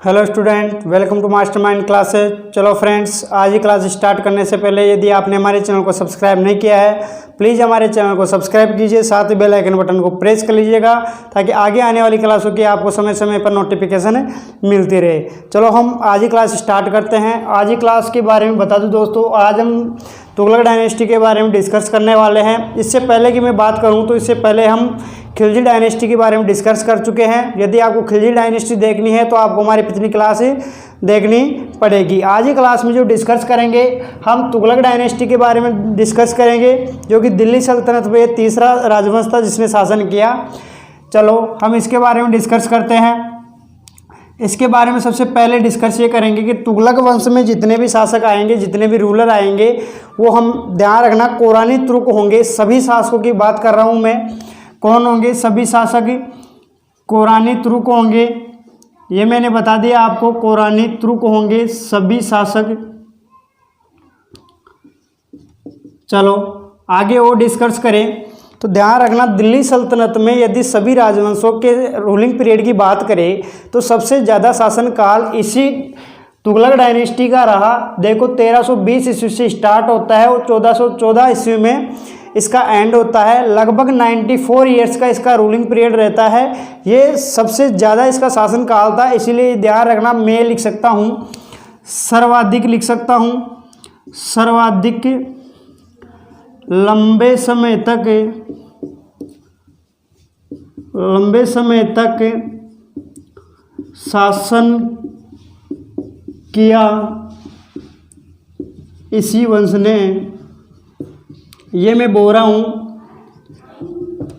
Hello student, welcome to Mastermind Classes. चलो friends, आज ही क्लास स्टार्ट करने से पहले यदि आपने हमारे चैनल को सब्सक्राइब नहीं किया है, प्लीज़ हमारे चैनल को सब्सक्राइब कीजिए, साथ ही बेल आइकन बटन को प्रेस कर लीजिएगा ताकि आगे आने वाली क्लासों की आपको समय समय पर नोटिफिकेशन मिलती रहे। चलो हम आज ही क्लास स्टार्ट करते हैं। आज ही क्लास के बारे में बता दूं दोस्तों, आज हम तुगलक डायनेस्टी के बारे में डिस्कस करने वाले हैं। इससे पहले कि मैं बात करूं तो इससे पहले हम खिलजी डायनेस्टी के बारे में डिस्कस कर चुके हैं। यदि आपको खिलजी डायनेस्टी देखनी है तो आपको हमारी पिछली क्लास देखनी पड़ेगी। आज ही क्लास में जो डिस्कस करेंगे, हम तुगलक डायनेस्टी के बारे में डिस्कस करेंगे, जो कि दिल्ली सल्तनत में तीसरा राजवंश था जिसने शासन किया। चलो हम इसके बारे में डिस्कस करते हैं। इसके बारे में सबसे पहले डिस्कस ये करेंगे कि तुगलक वंश में जितने भी शासक आएंगे, जितने भी रूलर आएंगे, वो हम ध्यान रखना कोरानी तुर्क होंगे। सभी शासकों की बात कर रहा हूँ मैं। कौन होंगे? सभी शासक कोरानी तुर्क होंगे। ये मैंने बता दिया आपको, कोरानी तुर्क होंगे सभी शासक। चलो आगे और डिस्कस करें तो ध्यान रखना, दिल्ली सल्तनत में यदि सभी राजवंशों के रूलिंग पीरियड की बात करें तो सबसे ज़्यादा शासनकाल इसी तुगलक डायनेस्टी का रहा। देखो 1320 ईस्वी से स्टार्ट होता है और 1414 ईस्वी में इसका एंड होता है। लगभग 94 ईयर्स का इसका रूलिंग पीरियड रहता है। ये सबसे ज़्यादा इसका शासनकाल था, इसीलिए ध्यान रखना, मैं लिख सकता हूँ सर्वाधिक, लिख सकता हूँ सर्वाधिक लंबे समय तक शासन किया इसी वंश ने। ये मैं बोल रहा हूँ,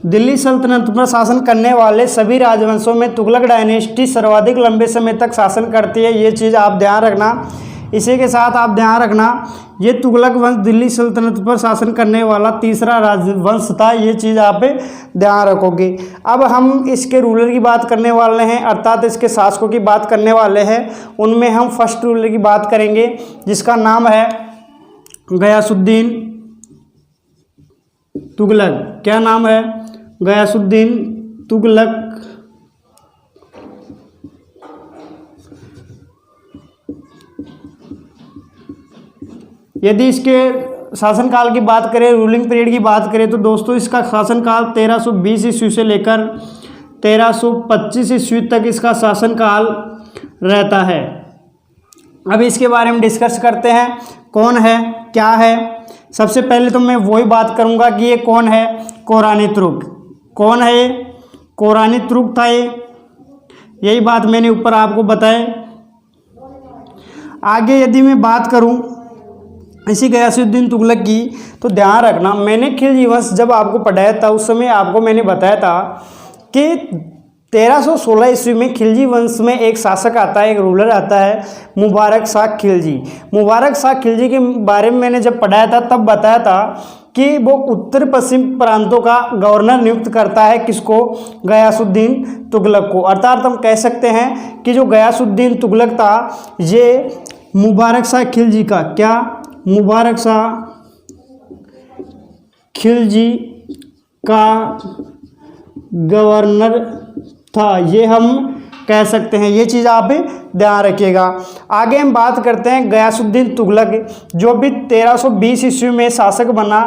दिल्ली सल्तनत पर शासन करने वाले सभी राजवंशों में तुगलक डायनेस्टी सर्वाधिक लंबे समय तक शासन करती है। ये चीज़ आप ध्यान रखना। इसी के साथ आप ध्यान रखना, ये तुगलक वंश दिल्ली सल्तनत पर शासन करने वाला तीसरा राजवंश था। ये चीज़ आप ध्यान रखोगे। अब हम इसके रूलर की बात करने वाले हैं, अर्थात इसके शासकों की बात करने वाले हैं। उनमें हम फर्स्ट रूलर की बात करेंगे जिसका नाम है गयासुद्दीन तुगलक। क्या नाम है? गयासुद्दीन तुगलक। यदि इसके शासनकाल की बात करें, रूलिंग पीरियड की बात करें तो दोस्तों इसका शासनकाल 1320 ईस्वी से लेकर 1325 ईस्वी तक इसका शासनकाल रहता है। अब इसके बारे में डिस्कस करते हैं, कौन है, क्या है। सबसे पहले तो मैं वही बात करूंगा कि ये कौन है? कोरानी तुर्क। कौन है ये? कोरानी तुर्क था ये। यही बात मैंने ऊपर आपको बताया। आगे यदि मैं बात करूं इसी गयासुद्दीन तुगलक की, तो ध्यान रखना, मैंने खिलजी वंश जब आपको पढ़ाया था उस समय आपको मैंने बताया था कि 1316 ईस्वी में खिलजी वंश में एक शासक आता है, एक रूलर आता है, मुबारक शाह खिलजी। मुबारक शाह खिलजी के बारे में मैंने जब पढ़ाया था तब बताया था कि वो उत्तर पश्चिम प्रांतों का गवर्नर नियुक्त करता है। किसको? गयासुद्दीन तुगलक को। अर्थात हम कह सकते हैं कि जो गयासुद्दीन तुगलक था ये मुबारक शाह खिलजी का, क्या? मुबारक शाह खिलजी का गवर्नर था, ये हम कह सकते हैं। ये चीज़ आप ध्यान रखिएगा। आगे हम बात करते हैं गयासुद्दीन तुगलक, जो भी 1320 ईस्वी में शासक बना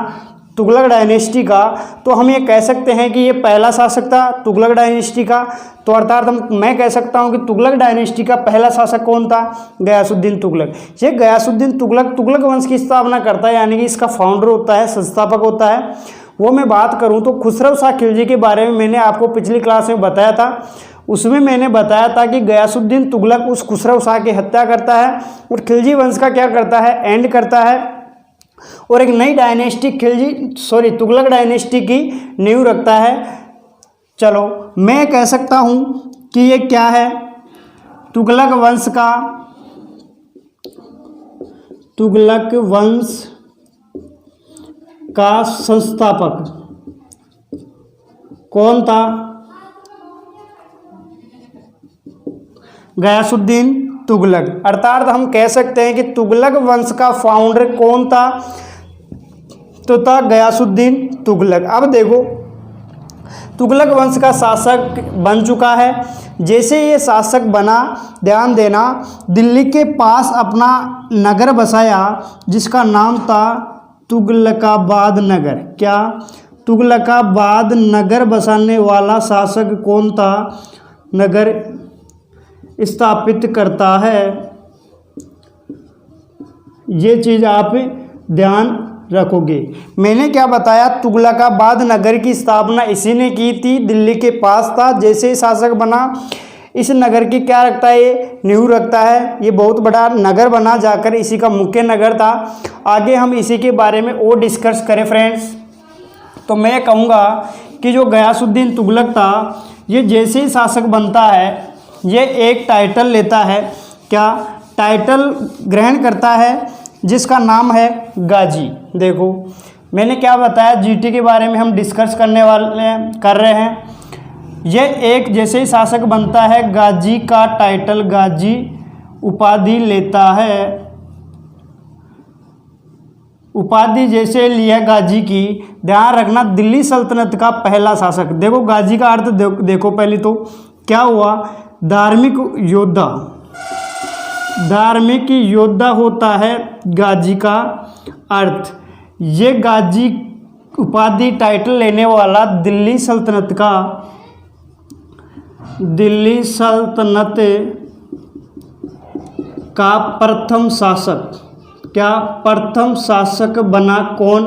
तुगलक डायनेस्टी का। तो हम ये कह सकते हैं कि ये पहला शासक था तुगलक डायनेस्टी का। तो अर्थात मैं कह सकता हूँ कि तुगलक डायनेस्टी का पहला शासक कौन था? गयासुद्दीन तुगलक। ये गयासुद्दीन तुगलक तुगलक वंश की स्थापना करता है, यानी कि इसका फाउंडर होता है, संस्थापक होता है। वो मैं बात करूँ तो खुसरो शाह खिलजी के बारे में मैंने आपको पिछली क्लास में बताया था। उसमें मैंने बताया था कि गयासुद्दीन तुगलक उस खुसरो शाह की हत्या करता है और खिलजी वंश का क्या करता है? एंड करता है और एक नई डायनेस्टी तुगलक डायनेस्टी की नींव रखता है। चलो मैं कह सकता हूं कि ये क्या है? तुगलक वंश का संस्थापक कौन था? गयासुद्दीन तुगलक। अर्थात हम कह सकते हैं कि तुगलक वंश का फाउंडर कौन था? तो था गयासुद्दीन तुगलक। अब देखो तुगलक वंश का शासक बन चुका है। जैसे ये शासक बना, ध्यान देना, दिल्ली के पास अपना नगर बसाया जिसका नाम था तुगलकाबाद नगर। क्या? तुगलकाबाद नगर बसाने वाला शासक कौन था? नगर स्थापित करता है। ये चीज़ आप ध्यान रखोगे। मैंने क्या बताया? तुगलकाबाद नगर की स्थापना इसी ने की थी, दिल्ली के पास था। जैसे ही शासक बना, इस नगर की क्या रखता है? ये नींव रखता है। ये बहुत बड़ा नगर बना, जाकर इसी का मुख्य नगर था। आगे हम इसी के बारे में और डिस्कस करें फ्रेंड्स, तो मैं कहूँगा कि जो गयासुद्दीन तुगलक था, ये जैसे ही शासक बनता है, ये एक टाइटल लेता है। क्या? टाइटल ग्रहण करता है जिसका नाम है गाजी। देखो मैंने क्या बताया, जीटी के बारे में हम डिस्कस कर रहे हैं। ये एक जैसे ही शासक बनता है, गाजी का टाइटल, गाजी उपाधि लेता है। उपाधि जैसे लिया गाजी की, ध्यान रखना, दिल्ली सल्तनत का पहला शासक। देखो गाजी का अर्थ देखो पहले तो क्या हुआ? धार्मिक योद्धा। धार्मिक योद्धा होता है गाजी का अर्थ। ये गाजी उपाधि टाइटल लेने वाला दिल्ली सल्तनत का प्रथम शासक। क्या? प्रथम शासक बना कौन?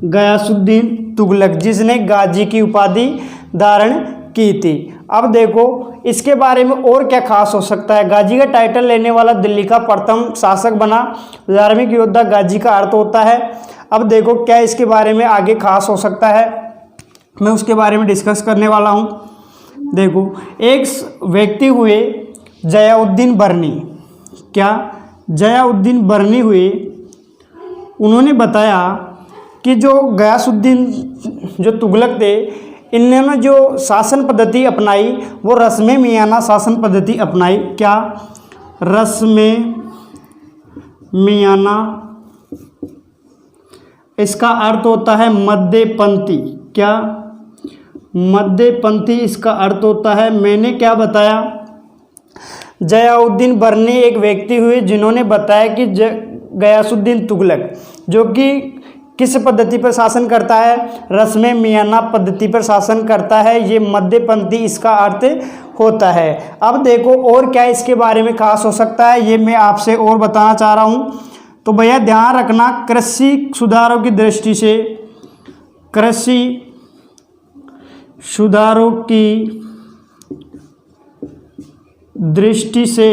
गयासुद्दीन तुगलक, जिसने गाजी की उपाधि धारण की थी। अब देखो इसके बारे में और क्या खास हो सकता है। गाजी का टाइटल लेने वाला दिल्ली का प्रथम शासक बना, धार्मिक योद्धा गाजी का अर्थ होता है। अब देखो क्या इसके बारे में आगे खास हो सकता है, मैं उसके बारे में डिस्कस करने वाला हूँ। देखो एक व्यक्ति हुए जयाउद्दीन बर्नी। क्या? जयाउद्दीन बर्नी हुए, उन्होंने बताया कि जो गयासुद्दीन जो तुगलक थे, इन्होंने जो शासन पद्धति अपनाई वो रस्मे मियाना शासन पद्धति अपनाई। क्या? रस्मे मियाना, इसका अर्थ होता है मध्यपंथी। क्या? मध्यपंथी इसका अर्थ होता है। मैंने क्या बताया? जयाउद्दीन बर्नी एक व्यक्ति हुए जिन्होंने बताया कि गयासुद्दीन तुगलक जो कि किस पद्धति पर शासन करता है? रस्मे मियाना पद्धति पर शासन करता है। ये मध्यपंथी इसका अर्थ होता है। अब देखो और क्या इसके बारे में खास हो सकता है, ये मैं आपसे और बताना चाह रहा हूँ। तो भैया ध्यान रखना, कृषि सुधारों की दृष्टि से, कृषि सुधारों की दृष्टि से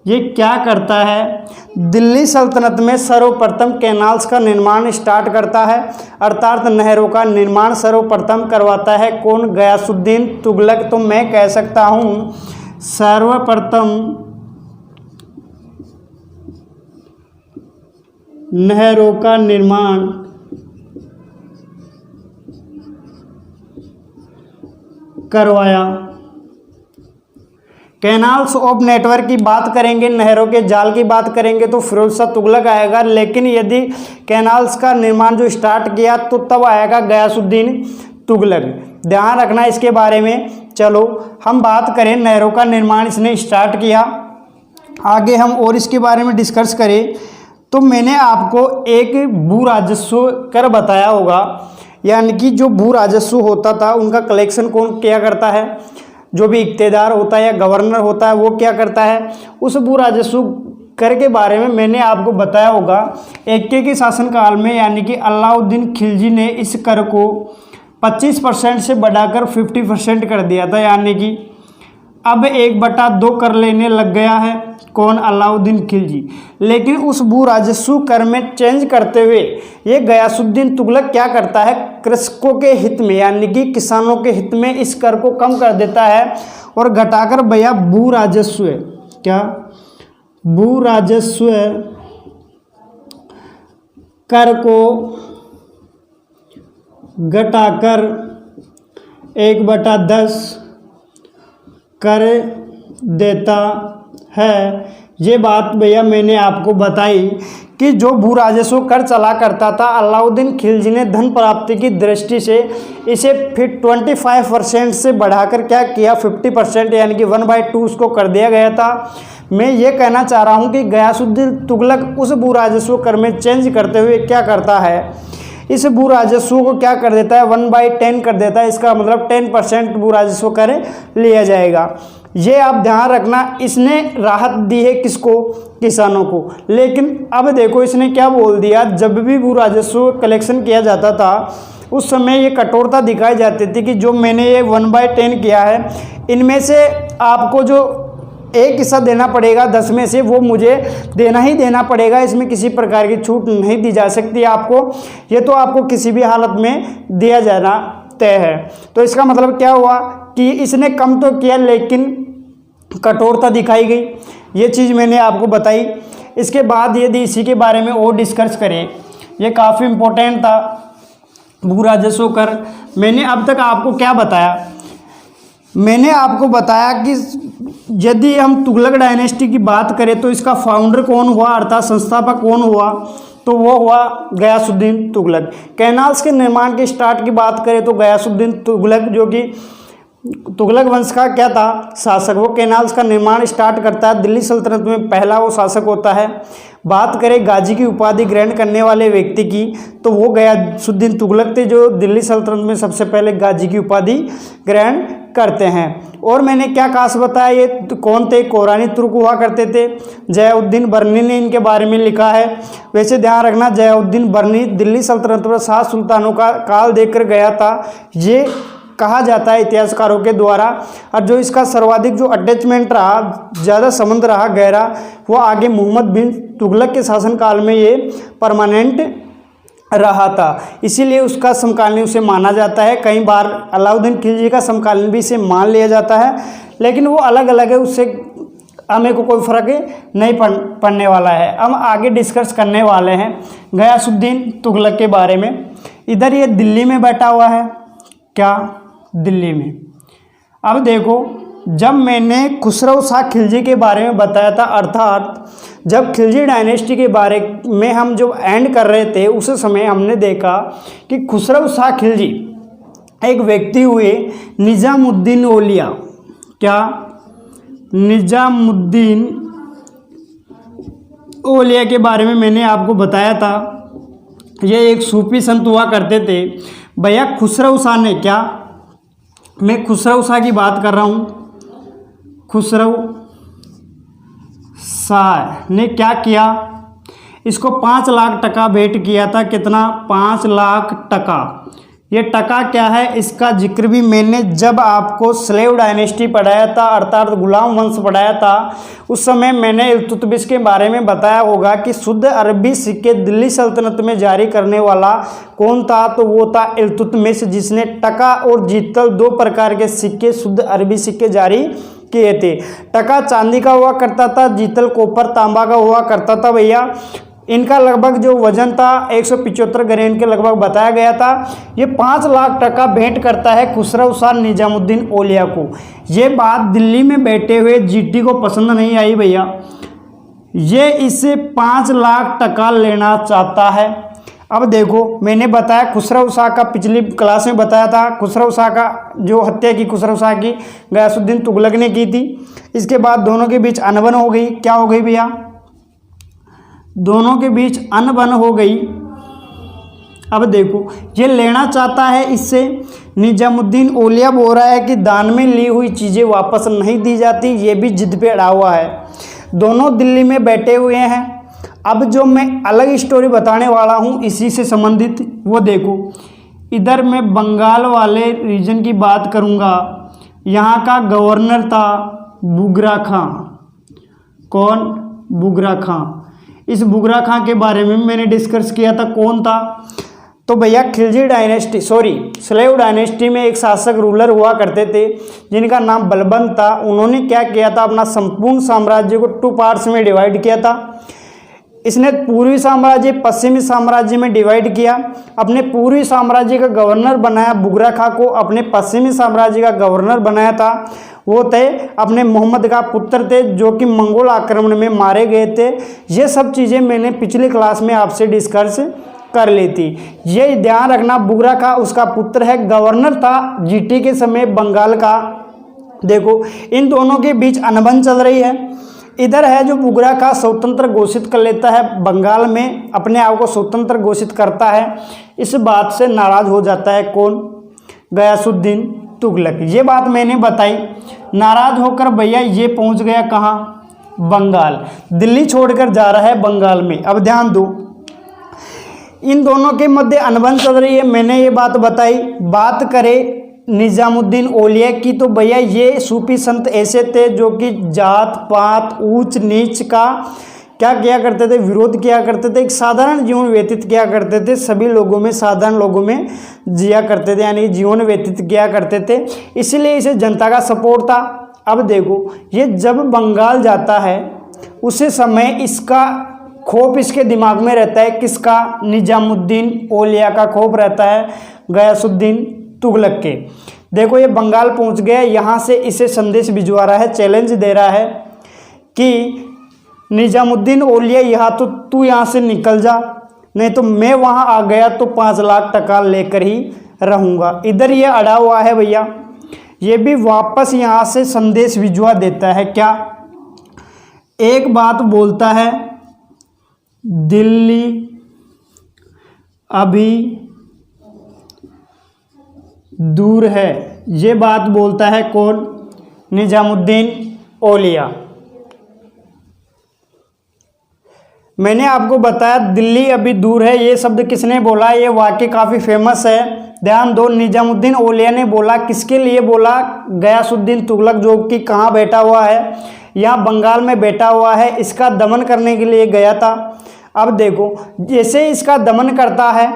ये क्या करता है? दिल्ली सल्तनत में सर्वप्रथम कैनाल्स का निर्माण स्टार्ट करता है, अर्थात नहरों का निर्माण सर्वप्रथम करवाता है कौन? गयासुद्दीन तुगलक। तो मैं कह सकता हूँ सर्वप्रथम नहरों का निर्माण करवाया। कैनाल्स ऑफ नेटवर्क की बात करेंगे, नहरों के जाल की बात करेंगे तो फिरोज शाह तुगलक आएगा, लेकिन यदि कैनाल्स का निर्माण जो स्टार्ट किया तो तब आएगा गयासुद्दीन तुगलक। ध्यान रखना इसके बारे में। चलो हम बात करें, नहरों का निर्माण इसने स्टार्ट किया। आगे हम और इसके बारे में डिस्कस करें तो मैंने आपको एक भू राजस्व कर बताया होगा, यानी कि जो भू राजस्व होता था उनका कलेक्शन कौन किया करता है? जो भी इख्तियार होता है या गवर्नर होता है वो क्या करता है? उस भू राजस्व कर के बारे में मैंने आपको बताया होगा। एक्के के शासनकाल में, यानी कि अलाउद्दीन खिलजी ने इस कर को 25% से बढ़ाकर 50% कर दिया था, यानी कि अब 1/2 कर लेने लग गया है कौन? अलाउद्दीन खिलजी। लेकिन उस भू राजस्व कर में चेंज करते हुए ये गयासुद्दीन तुगलक क्या करता है? कृषकों के हित में, यानी कि किसानों के हित में इस कर को कम कर देता है और घटाकर भैया भू राजस्व, क्या? भू राजस्व कर को घटाकर 1/10 कर देता है। ये बात भैया मैंने आपको बताई कि जो भू राजस्व कर चला करता था, अलाउद्दीन खिलजी ने धन प्राप्ति की दृष्टि से इसे फिर 25% से बढ़ाकर क्या किया, 50% यानी कि 1/2 उसको कर दिया गया था। मैं ये कहना चाह रहा हूँ कि गयासुद्दीन तुगलक उस भू राजस्व कर में चेंज करते हुए क्या करता है, इस भू राजस्व को क्या कर देता है, 1/10 कर देता है। इसका मतलब 10% भू राजस्व कर लिया जाएगा। ये आप ध्यान रखना, इसने राहत दी है किसको, किसानों को। लेकिन अब देखो इसने क्या बोल दिया, जब भी भू राजस्व कलेक्शन किया जाता था उस समय ये कठोरता दिखाई जाती थी कि जो मैंने ये 1/10 किया है, इनमें से आपको जो एक हिस्सा देना पड़ेगा 10 में से, वो मुझे देना ही देना पड़ेगा। इसमें किसी प्रकार की छूट नहीं दी जा सकती आपको, ये तो आपको किसी भी हालत में दिया जाना तय है। तो इसका मतलब क्या हुआ कि इसने कम तो किया लेकिन कठोरता दिखाई गई। ये चीज़ मैंने आपको बताई। इसके बाद यदि इसी के बारे में और डिस्कस करें, ये काफ़ी इम्पोर्टेंट था भू राजस्व कर। मैंने अब तक आपको क्या बताया, मैंने आपको बताया कि यदि हम तुगलक डायनेस्टी की बात करें तो इसका फाउंडर कौन हुआ, अर्थात संस्थापक कौन हुआ, तो वो हुआ गयासुद्दीन तुगलक। कैनाल्स के निर्माण के स्टार्ट की बात करें तो गयासुद्दीन तुगलक, जो कि तुगलक वंश का क्या था, शासक, वो कैनाल्स का निर्माण स्टार्ट करता है। दिल्ली सल्तनत में पहला वो शासक होता है। बात करें गाजी की उपाधि ग्रहण करने वाले व्यक्ति की, तो वो गयासुद्दीन तुगलक थे, जो दिल्ली सल्तनत में सबसे पहले गाजी की उपाधि ग्रहण करते हैं। और मैंने क्या खास बताया, ये कौन थे, कोरानी तुर्क हुआ करते थे। जयाउद्दीन बर्नी ने इनके बारे में लिखा है। वैसे ध्यान रखना, जयाउद्दीन बर्नी दिल्ली सल्तनत पर 7 सुल्तानों का काल देखकर गया था, ये कहा जाता है इतिहासकारों के द्वारा। और जो इसका सर्वाधिक जो अटैचमेंट रहा, ज़्यादा संबंध रहा गहरा, वो आगे मोहम्मद बिन तुगलक के शासनकाल में ये परमानेंट रहा था, इसीलिए उसका समकालीन उसे माना जाता है। कई बार अलाउद्दीन खिलजी का समकालीन भी इसे मान लिया जाता है, लेकिन वो अलग अलग है, उससे हमें को कोई फ़र्क नहीं पड़ने वाला है। हम आगे डिस्कस करने वाले हैं गयासुद्दीन तुगलक के बारे में। इधर ये दिल्ली में बैठा हुआ है, क्या, दिल्ली में। अब देखो, जब मैंने खुसरो शाह खिलजी के बारे में बताया था, अर्थात जब खिलजी डायनेस्टी के बारे में हम जो एंड कर रहे थे, उस समय हमने देखा कि खुसरो शाह खिलजी एक व्यक्ति हुए निजामुद्दीन औलिया, क्या, निजामुद्दीन औलिया के बारे में मैंने आपको बताया था। ये एक सूफी संत हुआ करते थे। भैया खुसरो शाह ने क्या, मैं खुसरो शाह की बात कर रहा हूँ, खुसरो शाह ने क्या किया, इसको 5 लाख टका भेंट किया था। कितना, 5 लाख टका। ये टका क्या है, इसका जिक्र भी मैंने जब आपको स्लेव डायनेस्टी पढ़ाया था, अर्थात गुलाम वंश पढ़ाया था, उस समय मैंने इल्तुतमिश के बारे में बताया होगा कि शुद्ध अरबी सिक्के दिल्ली सल्तनत में जारी करने वाला कौन था, तो वो था इल्तुतमिश, जिसने टका और जीतल 2 प्रकार के सिक्के, शुद्ध अरबी सिक्के जारी किए थे। टका चांदी का हुआ करता था, जीतल कॉपर तांबा का हुआ करता था। भैया इनका लगभग जो वजन था 175 ग्राम के लगभग बताया गया था। ये 5 लाख टका भेंट करता है खुसरो शाह निजामुद्दीन औलिया को। ये बात दिल्ली में बैठे हुए जीटी को पसंद नहीं आई भैया, ये इससे 5 लाख टका लेना चाहता है। अब देखो, मैंने बताया खुसरो शाह का, पिछली क्लास में बताया था, खुसरो शाह का जो हत्या की खुसरो शाह की गयासुद्दीन तुगलक ने की थी। इसके बाद दोनों के बीच अनबन हो गई। क्या हो गई भैया, दोनों के बीच अनबन हो गई। अब देखो, ये लेना चाहता है इससे। निजामुद्दीन औलिया बोल रहा है कि दान में ली हुई चीज़ें वापस नहीं दी जाती, ये भी जिद पे अड़ा हुआ है। दोनों दिल्ली में बैठे हुए हैं। अब जो मैं अलग स्टोरी बताने वाला हूँ इसी से संबंधित, वो देखो, इधर मैं बंगाल वाले रीजन की बात करूँगा। यहाँ का गवर्नर था बुगरा खां। कौन, बुगरा खां। इस बुगरा खां के बारे में मैंने डिस्कस किया था, कौन था, तो भैया खिलजी डायनेस्टी, स्लेव डायनेस्टी में एक शासक रूलर हुआ करते थे जिनका नाम बलबंत था। उन्होंने क्या किया था, अपना संपूर्ण साम्राज्य को 2 पार्ट्स में डिवाइड किया था। इसने पूर्वी साम्राज्य पश्चिमी साम्राज्य में डिवाइड किया। अपने पूर्वी साम्राज्य का गवर्नर बनाया बुगरा खां को, अपने पश्चिमी साम्राज्य का गवर्नर बनाया था। वो थे अपने मोहम्मद का पुत्र थे जो कि मंगोल आक्रमण में मारे गए थे। ये सब चीज़ें मैंने पिछली क्लास में आपसे डिस्कस कर ली थी। ये ध्यान रखना, बुगरा खां उसका पुत्र है, गवर्नर था जीटी के समय बंगाल का। देखो इन दोनों के बीच अनबन चल रही है। इधर है जो बुगरा खां स्वतंत्र घोषित कर लेता है, बंगाल में अपने आप को स्वतंत्र घोषित करता है। इस बात से नाराज हो जाता है कौन? गयासुद्दीन तुगलक। ये बात मैंने बताई। नाराज होकर भैया ये पहुंच गया कहाँ? बंगाल। दिल्ली छोड़कर जा रहा है बंगाल में। अब ध्यान दो, इन दोनों के मध्य अनबन चल रही है, मैंने ये बात बताई। बात करें निजामुद्दीन औलिया की तो भैया ये सूफी संत ऐसे थे जो कि जात पात ऊंच नीच का क्या किया करते थे? विरोध किया करते थे। एक साधारण जीवन व्यतीत किया करते थे, सभी लोगों में, साधारण लोगों में जिया करते थे, यानी जीवन व्यतीत किया करते थे। इसलिए इसे जनता का सपोर्ट था। अब देखो ये जब बंगाल जाता है उसी समय इसका खौफ इसके दिमाग में रहता है। किसका? निजामुद्दीन औलिया का खौफ रहता है गयासुद्दीन तुगलक के। देखो ये बंगाल पहुंच गया, यहाँ से इसे संदेश भिजवा रहा है, चैलेंज दे रहा है कि निजामुद्दीन औलिया यहाँ तो तू यहाँ से निकल जा, नहीं तो मैं वहाँ आ गया तो 5 लाख टका लेकर ही रहूँगा। इधर ये अड़ा हुआ है भैया, ये भी वापस यहाँ से संदेश भिजवा देता है। क्या? एक बात बोलता है, दिल्ली अभी दूर है। ये बात बोलता है कौन? निजामुद्दीन औलिया। मैंने आपको बताया दिल्ली अभी दूर है, ये शब्द किसने बोला? ये वाक्य काफ़ी फेमस है, ध्यान दो। निजामुद्दीन औलिया ने बोला। किसके लिए बोला? गयासुद्दीन तुगलक जो कि कहाँ बैठा हुआ है? यहाँ बंगाल में बैठा हुआ है, इसका दमन करने के लिए गया था। अब देखो जैसे इसका दमन करता है,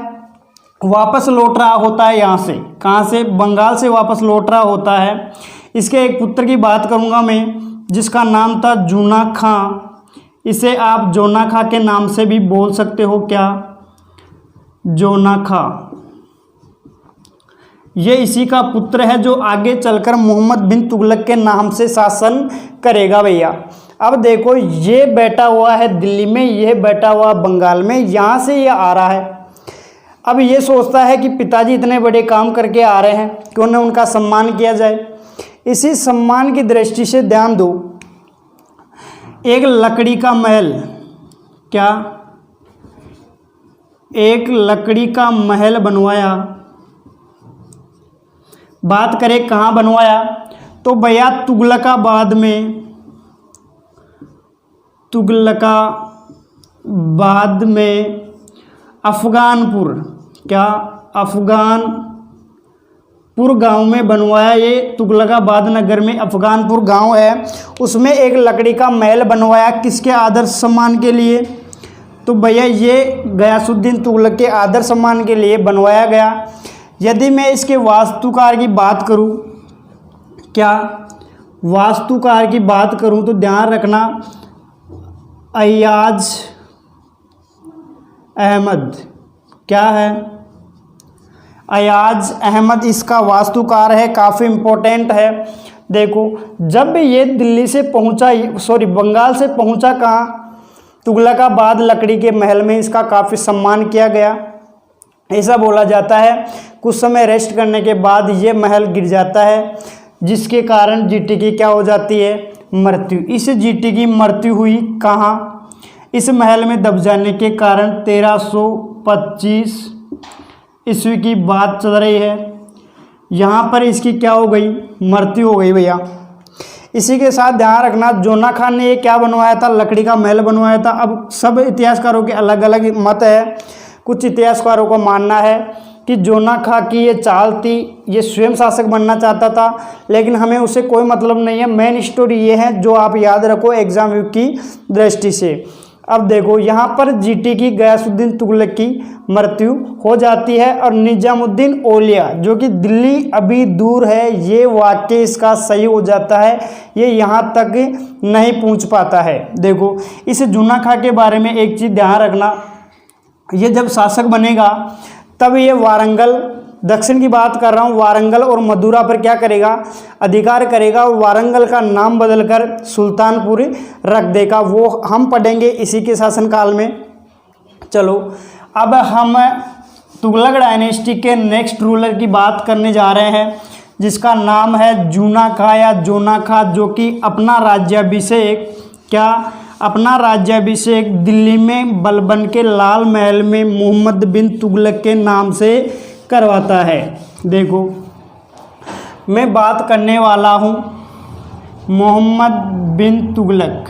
वापस लौट रहा होता है यहाँ से, कहाँ से? बंगाल से वापस लौट रहा होता है। इसके एक पुत्र की बात करूँगा मैं, जिसका नाम था जूना खां। इसे आप जोना खां के नाम से भी बोल सकते हो। क्या? जोना खां। ये इसी का पुत्र है जो आगे चलकर मोहम्मद बिन तुगलक के नाम से शासन करेगा भैया। अब देखो ये बैठा हुआ है दिल्ली में, ये बैठा हुआ बंगाल में, यहाँ से ये आ रहा है। अब ये सोचता है कि पिताजी इतने बड़े काम करके आ रहे हैं, क्यों न उनका सम्मान किया जाए। इसी सम्मान की दृष्टि से ध्यान दो, एक लकड़ी का महल। क्या? एक लकड़ी का महल बनवाया। बात करें कहाँ बनवाया तो भैया तुगलकाबाद में। तुगलकाबाद में अफगानपुर। क्या? अफगानपुर गांव में बनवाया। ये तुगलकाबाद नगर में अफगानपुर गांव है, उसमें एक लकड़ी का महल बनवाया। किसके आदर सम्मान के लिए? तो भैया ये गयासुद्दीन तुगलक के आदर सम्मान के लिए बनवाया गया। यदि मैं इसके वास्तुकार की बात करूं, क्या वास्तुकार की बात करूं तो ध्यान रखना अय्याज अहमद। क्या है? अय्याज अहमद इसका वास्तुकार है, काफ़ी इम्पोर्टेंट है। देखो जब ये दिल्ली से पहुंचा, बंगाल से पहुंचा कहाँ? तुगलकाबाद लकड़ी के महल में इसका काफ़ी सम्मान किया गया। ऐसा बोला जाता है कुछ समय रेस्ट करने के बाद ये महल गिर जाता है, जिसके कारण जीटी की क्या हो जाती है? मृत्यु। इस जीटी की मृत्यु हुई कहाँ? इस महल में दब जाने के कारण 1325 ईस्वी की बात चल रही है। यहाँ पर इसकी क्या हो गई? मृत्यु हो गई भैया। इसी के साथ ध्यान रखना जोना खां ने ये क्या बनवाया था? लकड़ी का महल बनवाया था। अब सब इतिहासकारों के अलग अलग मत है। कुछ इतिहासकारों को मानना है कि जोना खां की ये चाल थी, ये स्वयं शासक बनना चाहता था, लेकिन हमें उससे कोई मतलब नहीं है। मेन स्टोरी ये है जो आप याद रखो एग्जाम की दृष्टि से। अब देखो यहाँ पर जीटी की गयासुद्दीन तुगलक की मृत्यु हो जाती है और निजामुद्दीन औलिया जो कि दिल्ली अभी दूर है, ये वाक्य इसका सही हो जाता है। ये यहाँ तक नहीं पहुँच पाता है। देखो इस जूना खां के बारे में एक चीज़ ध्यान रखना, ये जब शासक बनेगा तब ये वारंगल दक्षिण की बात कर रहा हूँ, वारंगल और मदुरा पर क्या करेगा, अधिकार करेगा और वारंगल का नाम बदलकर सुल्तानपुर रख देगा। वो हम पढ़ेंगे इसी के शासनकाल में। चलो अब हम तुगलक डायनेस्टी के नेक्स्ट रूलर की बात करने जा रहे हैं, जिसका नाम है जूना खां या जोना खां, जो कि अपना राज्याभिषेक दिल्ली में बलबन के लाल महल में मोहम्मद बिन तुगलक के नाम से करवाता है। देखो मैं बात करने वाला हूँ मोहम्मद बिन तुगलक,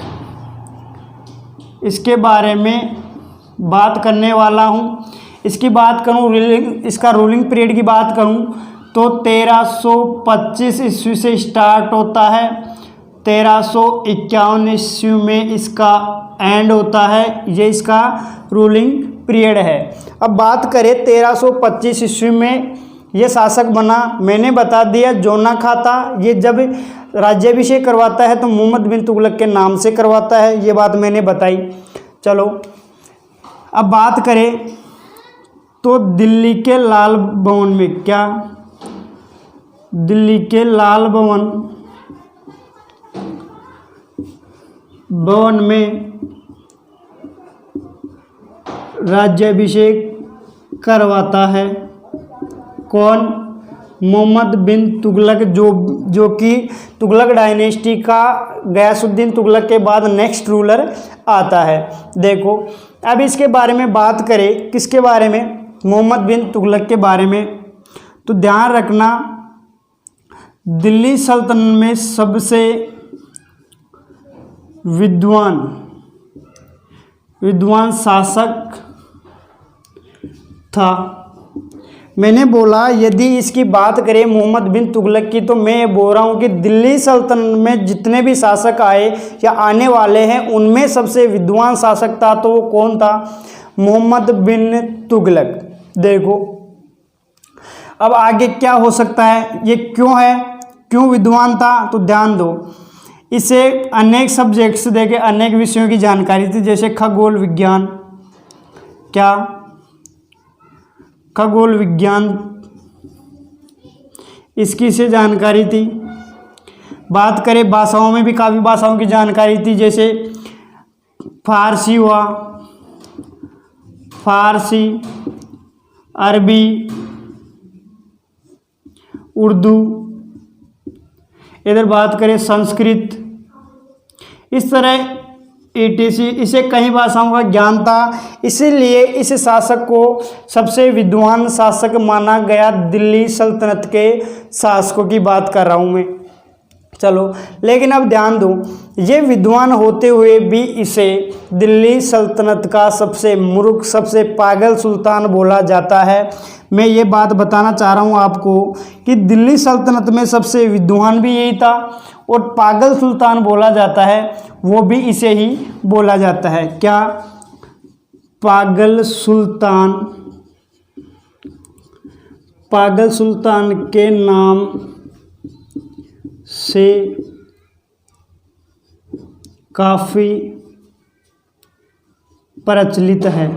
इसके बारे में बात करने वाला हूँ। इसकी बात करूँ, इसका रूलिंग पीरियड की बात करूँ तो 1325 ईस्वी से स्टार्ट होता है, 1351 ईस्वी में इसका एंड होता है। ये इसका रूलिंग पीरियड है। अब बात करें 1325 ईस्वी में ये शासक बना, मैंने बता दिया जोना खां था। ये जब राज्याभिषेक करवाता है तो मोहम्मद बिन तुगलक के नाम से करवाता है, ये बात मैंने बताई। चलो अब बात करें तो दिल्ली के लाल भवन में क्या, दिल्ली के लाल भवन में राज्याभिषेक करवाता है कौन, मोहम्मद बिन तुगलक, जो कि तुगलक डायनेस्टी का गयासुद्दीन तुगलक के बाद नेक्स्ट रूलर आता है। देखो अब इसके बारे में बात करें, किसके बारे में, मोहम्मद बिन तुगलक के बारे में, तो ध्यान रखना दिल्ली सल्तनत में सबसे विद्वान शासक था। मैंने बोला यदि इसकी बात करें मोहम्मद बिन तुगलक की, तो मैं ये बोल रहा हूँ कि दिल्ली सल्तनत में जितने भी शासक आए या आने वाले हैं उनमें सबसे विद्वान शासक था, तो वो कौन था, मोहम्मद बिन तुगलक। देखो अब आगे क्या हो सकता है, ये क्यों है, क्यों विद्वान था, तो ध्यान दो इसे अनेक सब्जेक्ट्स देके अनेक विषयों की जानकारी थी, जैसे खगोल विज्ञान, क्या खगोल विज्ञान इसकी से जानकारी थी। बात करें भाषाओं में भी काफ़ी भाषाओं की जानकारी थी, जैसे फारसी हुआ, फारसी, अरबी, उर्दू, इधर बात करें संस्कृत, इस तरह ETC इसे कई भाषाओं का ज्ञान था, इसीलिए इस शासक को सबसे विद्वान शासक माना गया। दिल्ली सल्तनत के शासकों की बात कर रहा हूँ मैं। चलो लेकिन अब ध्यान दो, ये विद्वान होते हुए भी इसे दिल्ली सल्तनत का सबसे मूर्ख, सबसे पागल सुल्तान बोला जाता है। मैं ये बात बताना चाह रहा हूँ आपको कि दिल्ली सल्तनत में सबसे विद्वान भी यही था और पागल सुल्तान बोला जाता है वो भी इसे ही बोला जाता है। क्या, पागल सुल्तान, पागल सुल्तान के नाम से काफ़ी प्रचलित है।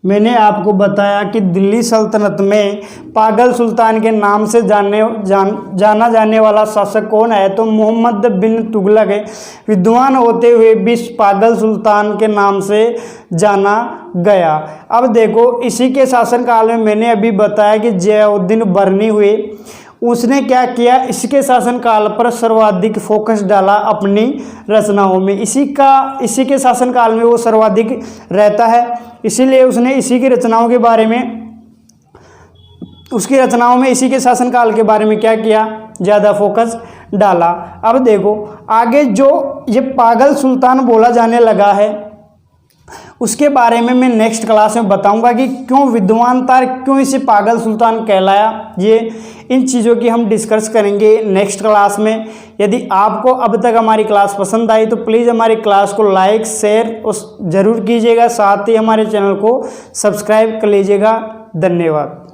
मैंने आपको बताया कि दिल्ली सल्तनत में पागल सुल्तान के नाम से जाना जाने वाला शासक कौन है, तो मोहम्मद बिन तुगलक है। विद्वान होते हुए भी पागल सुल्तान के नाम से जाना गया। अब देखो इसी के शासनकाल में मैंने अभी बताया कि जयाउद्दीन बरनी हुए, उसने क्या किया, इसके शासनकाल पर सर्वाधिक फोकस डाला अपनी रचनाओं में। इसी के शासनकाल में वो सर्वाधिक रहता है, इसीलिए उसने इसी की रचनाओं के बारे में, उसकी रचनाओं में इसी के शासनकाल के बारे में क्या किया, ज़्यादा फोकस डाला। अब देखो आगे जो ये पागल सुल्तान बोला जाने लगा है उसके बारे में मैं नेक्स्ट क्लास में बताऊंगा कि क्यों विद्वान था, क्यों इसे पागल सुल्तान कहलाया। ये इन चीज़ों की हम डिस्कस करेंगे नेक्स्ट क्लास में। यदि आपको अब तक हमारी क्लास पसंद आई तो प्लीज़ हमारी क्लास को लाइक शेयर ज़रूर कीजिएगा, साथ ही हमारे चैनल को सब्सक्राइब कर लीजिएगा। धन्यवाद।